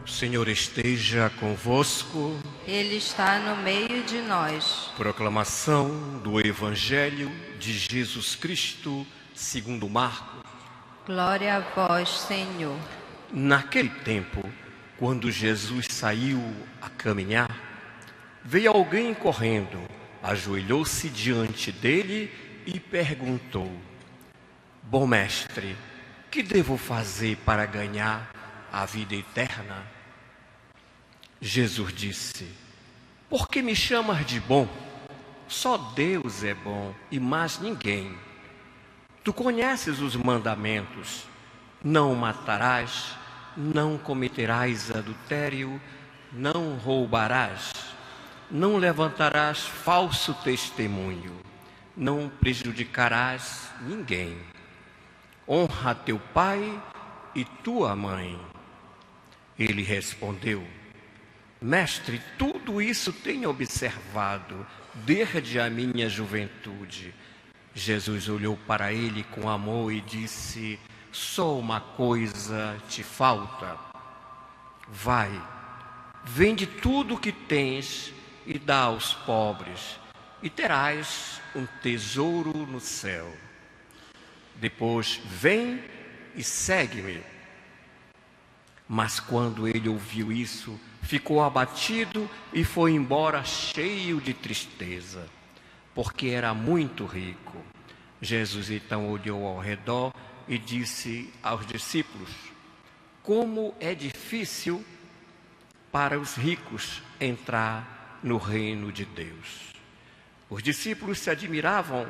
O Senhor esteja convosco. Ele está no meio de nós. Proclamação do Evangelho de Jesus Cristo, segundo Marcos. Glória a vós, Senhor. Naquele tempo, quando Jesus saiu a caminhar, veio alguém correndo, ajoelhou-se diante dele e perguntou: Bom mestre, que devo fazer para ganhar a vida eterna? Jesus disse: Por que me chamas de bom? Só Deus é bom e mais ninguém. Tu conheces os mandamentos: não matarás, não cometerás adultério, não roubarás, não levantarás falso testemunho, não prejudicarás ninguém. Honra teu pai e tua mãe. Ele respondeu: Mestre, tudo isso tenho observado desde a minha juventude. Jesus olhou para ele com amor e disse: Só uma coisa te falta. Vai, vende tudo o que tens e dá aos pobres, e terás um tesouro no céu. Depois vem e segue-me. Mas quando ele ouviu isso, ficou abatido e foi embora cheio de tristeza, porque era muito rico. Jesus então olhou ao redor e disse aos discípulos: Como é difícil para os ricos entrar no reino de Deus. Os discípulos se admiravam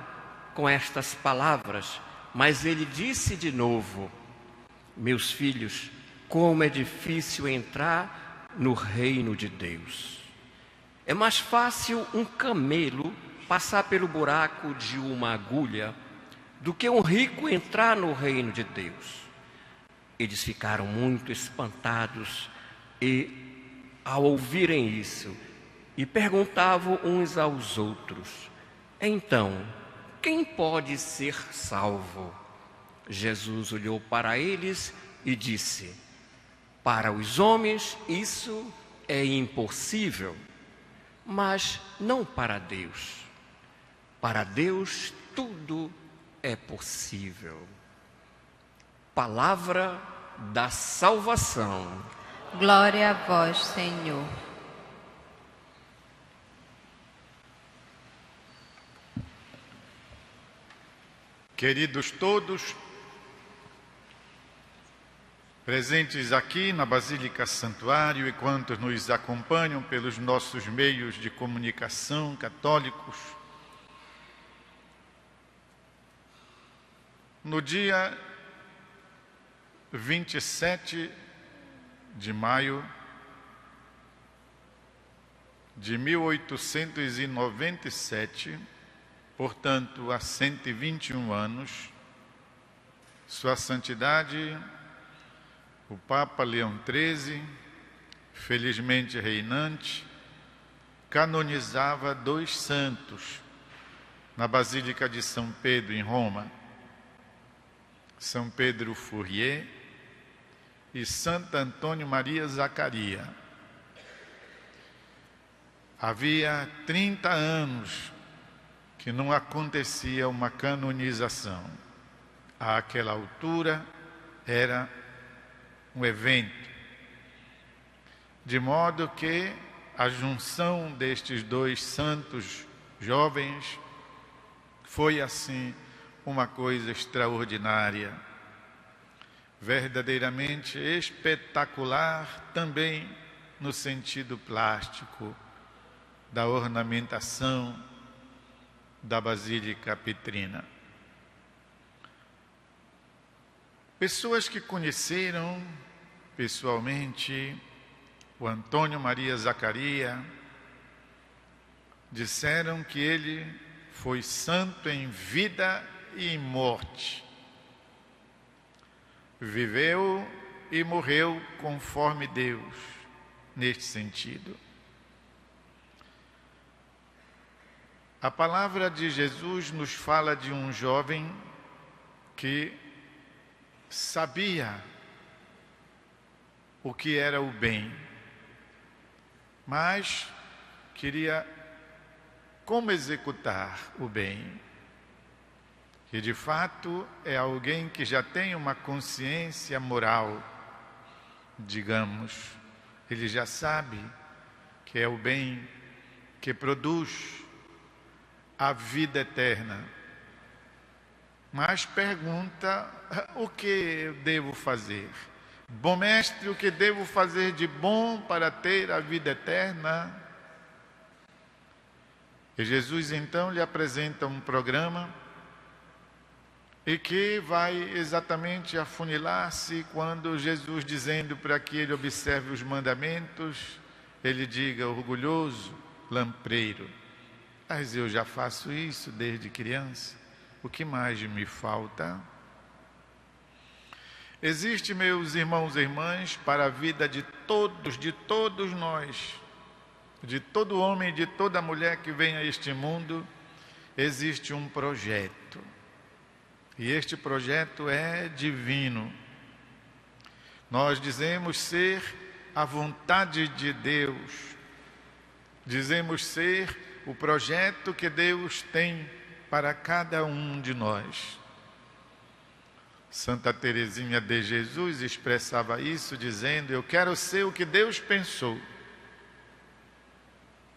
com estas palavras, mas ele disse de novo: Meus filhos, como é difícil entrar no reino de Deus. É mais fácil um camelo passar pelo buraco de uma agulha do que um rico entrar no reino de Deus. Eles ficaram muito espantados e, ao ouvirem isso, e perguntavam uns aos outros: Então, quem pode ser salvo? Jesus olhou para eles e disse: Para os homens isso é impossível, mas não para Deus. Para Deus tudo é possível. Palavra da salvação. Glória a vós, Senhor. Queridos todos, presentes aqui na Basílica Santuário e quantos nos acompanham pelos nossos meios de comunicação católicos, no dia 27 de maio de 1897, portanto, há 121 anos, Sua Santidade, o Papa Leão XIII, felizmente reinante, canonizava 2 santos na Basílica de São Pedro, em Roma: São Pedro Fourier e Santo Antônio Maria Zaccaria. Havia 30 anos que não acontecia uma canonização. Àquela altura era um evento, de modo que a junção destes 2 santos jovens foi assim uma coisa extraordinária, verdadeiramente espetacular, também no sentido plástico da ornamentação da Basílica Petrina. Pessoas que conheceram pessoalmente o Antônio Maria Zaccaria disseram que ele foi santo em vida e em morte. Viveu e morreu conforme Deus, neste sentido. A palavra de Jesus nos fala de um jovem que sabia o que era o bem, mas queria como executar o bem. Que de fato é alguém que já tem uma consciência moral, digamos. Ele já sabe que é o bem que produz a vida eterna. Mas pergunta: o que eu devo fazer? Bom mestre, o que devo fazer de bom para ter a vida eterna? E Jesus então lhe apresenta um programa e que vai exatamente afunilar-se quando Jesus, dizendo para que ele observe os mandamentos, ele diga: orgulhoso, lampreiro, mas eu já faço isso desde criança, o que mais me falta? Existe, meus irmãos e irmãs, para a vida de todos nós, de todo homem e de toda mulher que vem a este mundo, existe um projeto. E este projeto é divino. Nós dizemos ser a vontade de Deus. Dizemos ser o projeto que Deus tem para cada um de nós. Santa Teresinha de Jesus expressava isso dizendo: eu quero ser o que Deus pensou.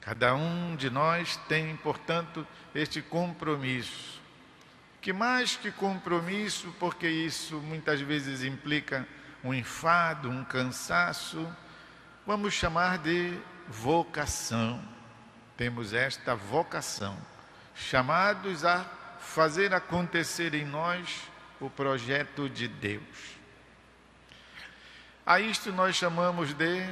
Cada um de nós tem, portanto, este compromisso. Que mais que compromisso, porque isso muitas vezes implica um enfado, um cansaço, vamos chamar de vocação. Temos esta vocação, chamados a fazer acontecer em nós o projeto de Deus. A isto nós chamamos de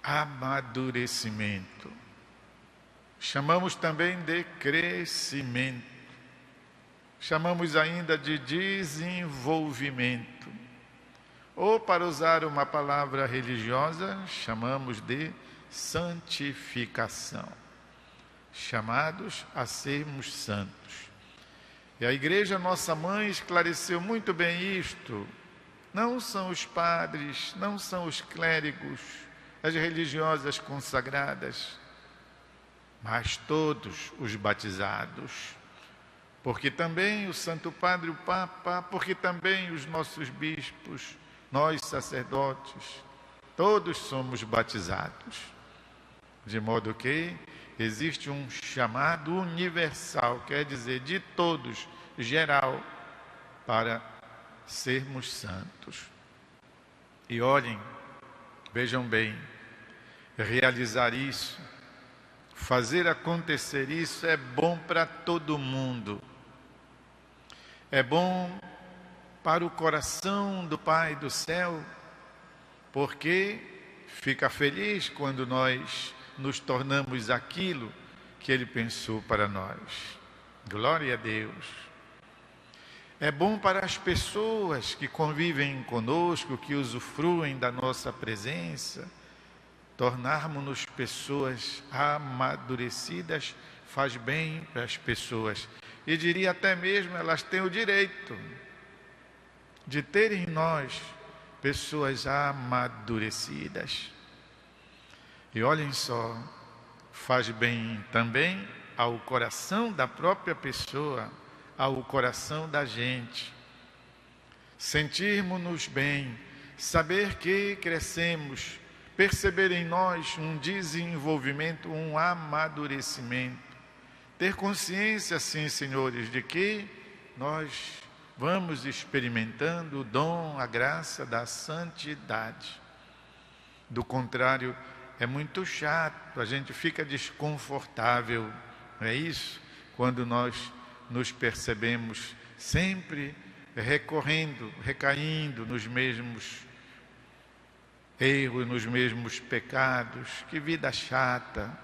amadurecimento. Chamamos também de crescimento. Chamamos ainda de desenvolvimento. Ou, para usar uma palavra religiosa, chamamos de santificação. Chamados a sermos santos. E a Igreja, nossa mãe, esclareceu muito bem isto. Não são os padres, não são os clérigos, as religiosas consagradas, mas todos os batizados. Porque também o Santo Padre, o Papa, porque também os nossos bispos, nós sacerdotes, todos somos batizados. De modo que existe um chamado universal, quer dizer, de todos, geral, para sermos santos. E olhem, vejam bem, realizar isso, fazer acontecer isso é bom para todo mundo. É bom para o coração do Pai do céu, porque fica feliz quando nós nos tornamos aquilo que Ele pensou para nós. Glória a Deus. É bom para as pessoas que convivem conosco, que usufruem da nossa presença. Tornarmos-nos pessoas amadurecidas faz bem para as pessoas. E diria até mesmo, elas têm o direito de ter em nós pessoas amadurecidas. E olhem só, faz bem também ao coração da própria pessoa, ao coração da gente. Sentirmos-nos bem, saber que crescemos, perceber em nós um desenvolvimento, um amadurecimento. Ter consciência, sim, senhores, de que nós vamos experimentando o dom, a graça da santidade. Do contrário, é muito chato, a gente fica desconfortável, não é isso? Quando nós nos percebemos sempre recaindo nos mesmos erros, nos mesmos pecados. Que vida chata.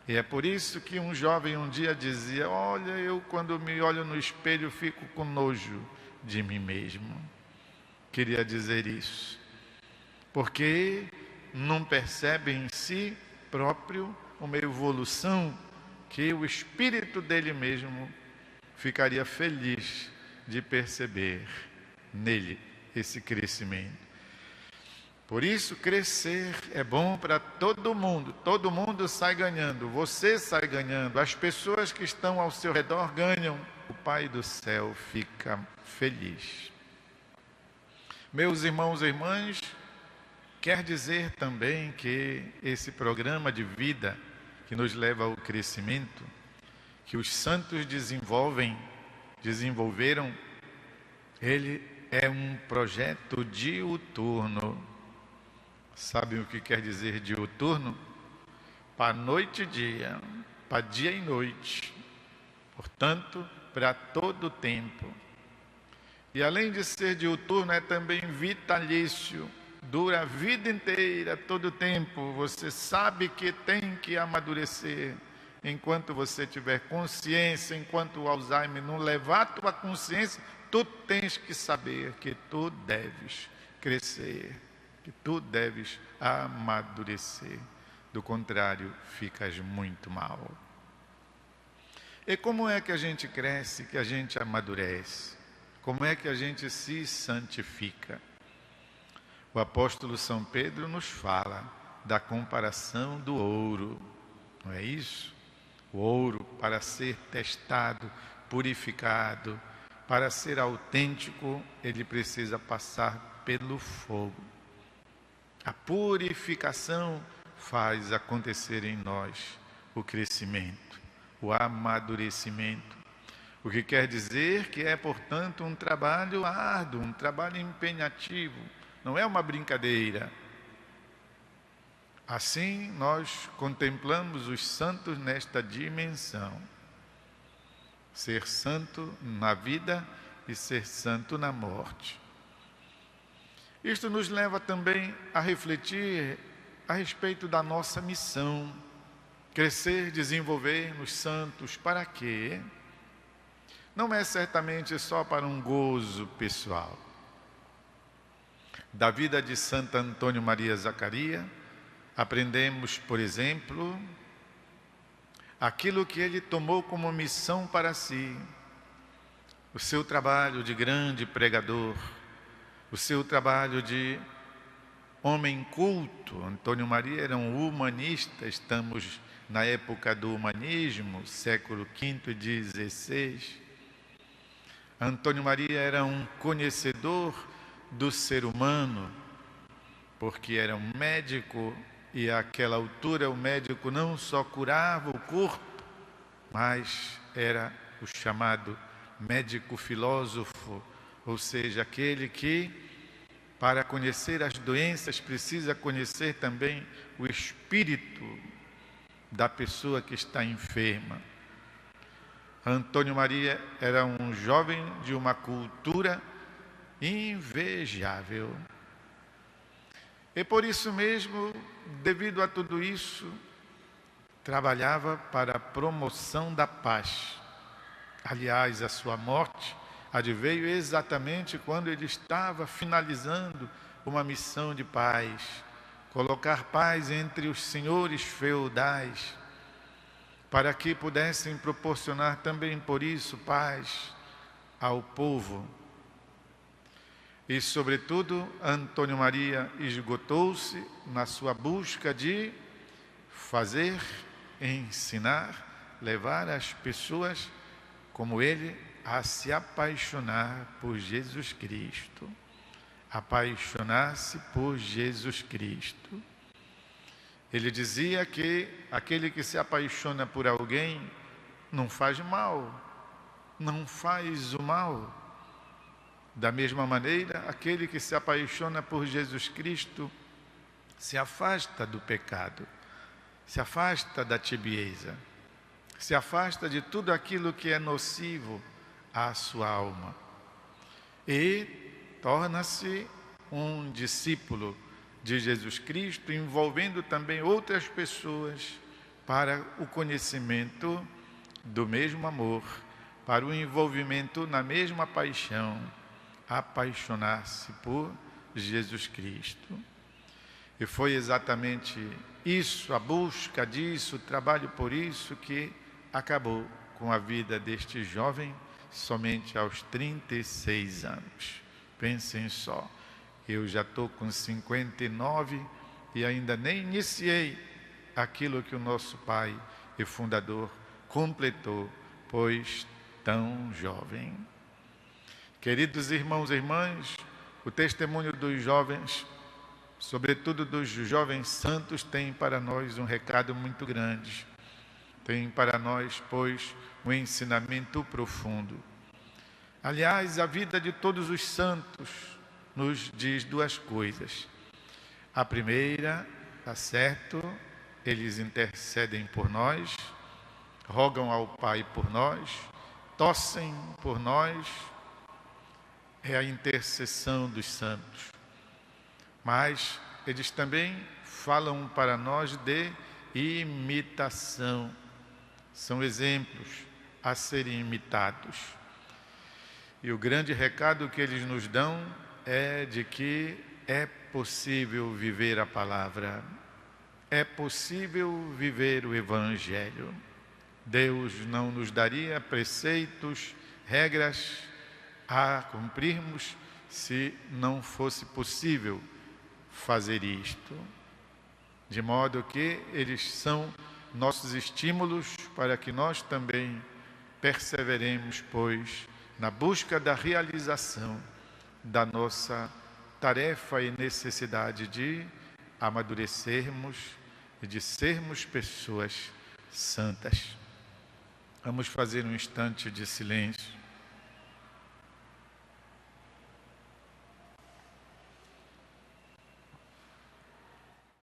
E é por isso que um jovem um dia dizia: olha, eu quando me olho no espelho fico com nojo de mim mesmo. Queria dizer isso, porque não percebe em si próprio uma evolução que o espírito dele mesmo ficaria feliz de perceber nele esse crescimento. Por isso, crescer é bom para todo mundo sai ganhando, você sai ganhando, as pessoas que estão ao seu redor ganham, o Pai do céu fica feliz. Meus irmãos e irmãs, quer dizer também que esse programa de vida que nos leva ao crescimento, que os santos desenvolveram, ele é um projeto diuturno. Sabem o que quer dizer diuturno? Para noite e dia, para dia e noite. Portanto, para todo o tempo. E além de ser diuturno, é também vitalício. Dura a vida inteira, todo o tempo. Você sabe que tem que amadurecer. Enquanto você tiver consciência, enquanto o Alzheimer não levar a tua consciência, tu tens que saber que tu deves crescer, que tu deves amadurecer. Do contrário, ficas muito mal. E como é que a gente cresce, que a gente amadurece? Como é que a gente se santifica? O apóstolo São Pedro nos fala da comparação do ouro, não é isso? O ouro, para ser testado, purificado, para ser autêntico, ele precisa passar pelo fogo. A purificação faz acontecer em nós o crescimento, o amadurecimento. O que quer dizer que é, portanto, um trabalho árduo, um trabalho empenhativo, não é uma brincadeira. Assim, nós contemplamos os santos nesta dimensão. Ser santo na vida e ser santo na morte. Isto nos leva também a refletir a respeito da nossa missão. Crescer, desenvolver nos santos, para quê? Não é certamente só para um gozo pessoal. Da vida de Santo Antônio Maria Zaccaria, aprendemos, por exemplo, aquilo que ele tomou como missão para si, o seu trabalho de grande pregador, o seu trabalho de homem culto. Antônio Maria era um humanista, estamos na época do humanismo, século V e XVI. Antônio Maria era um conhecedor do ser humano, porque era um médico, e àquela altura o médico não só curava o corpo, mas era o chamado médico filósofo, ou seja, aquele que, para conhecer as doenças, precisa conhecer também o espírito da pessoa que está enferma. Antônio Maria era um jovem de uma cultura invejável. E por isso mesmo, devido a tudo isso, trabalhava para a promoção da paz. Aliás, a sua morte adveio exatamente quando ele estava finalizando uma missão de paz, colocar paz entre os senhores feudais, para que pudessem proporcionar também por isso paz ao povo. E, sobretudo, Antônio Maria esgotou-se na sua busca de fazer, ensinar, levar as pessoas, como ele, a se apaixonar por Jesus Cristo. Apaixonar-se por Jesus Cristo. Ele dizia que aquele que se apaixona por alguém não faz mal, não faz o mal. Da mesma maneira, aquele que se apaixona por Jesus Cristo se afasta do pecado, se afasta da tibieza, se afasta de tudo aquilo que é nocivo à sua alma e torna-se um discípulo de Jesus Cristo, envolvendo também outras pessoas para o conhecimento do mesmo amor, para o envolvimento na mesma paixão, apaixonar-se por Jesus Cristo. E foi exatamente isso, a busca disso, o trabalho por isso, que acabou com a vida deste jovem somente aos 36 anos. Pensem só, Eu já estou com 59 e ainda nem iniciei aquilo que o nosso pai e fundador completou, pois tão jovem. Queridos irmãos e irmãs, o testemunho dos jovens, sobretudo dos jovens santos, tem para nós um recado muito grande. Tem para nós, pois, um ensinamento profundo. Aliás, a vida de todos os santos nos diz duas coisas. A primeira, tá certo, eles intercedem por nós, rogam ao Pai por nós, torcem por nós, é a intercessão dos santos. Mas eles também falam para nós de imitação. São exemplos a serem imitados. E o grande recado que eles nos dão é de que é possível viver a palavra, é possível viver o Evangelho. Deus não nos daria preceitos, regras a cumprirmos se não fosse possível fazer isto. De modo que eles são nossos estímulos para que nós também perseveremos, pois, na busca da realização da nossa tarefa e necessidade de amadurecermos e de sermos pessoas santas. Vamos fazer um instante de silêncio.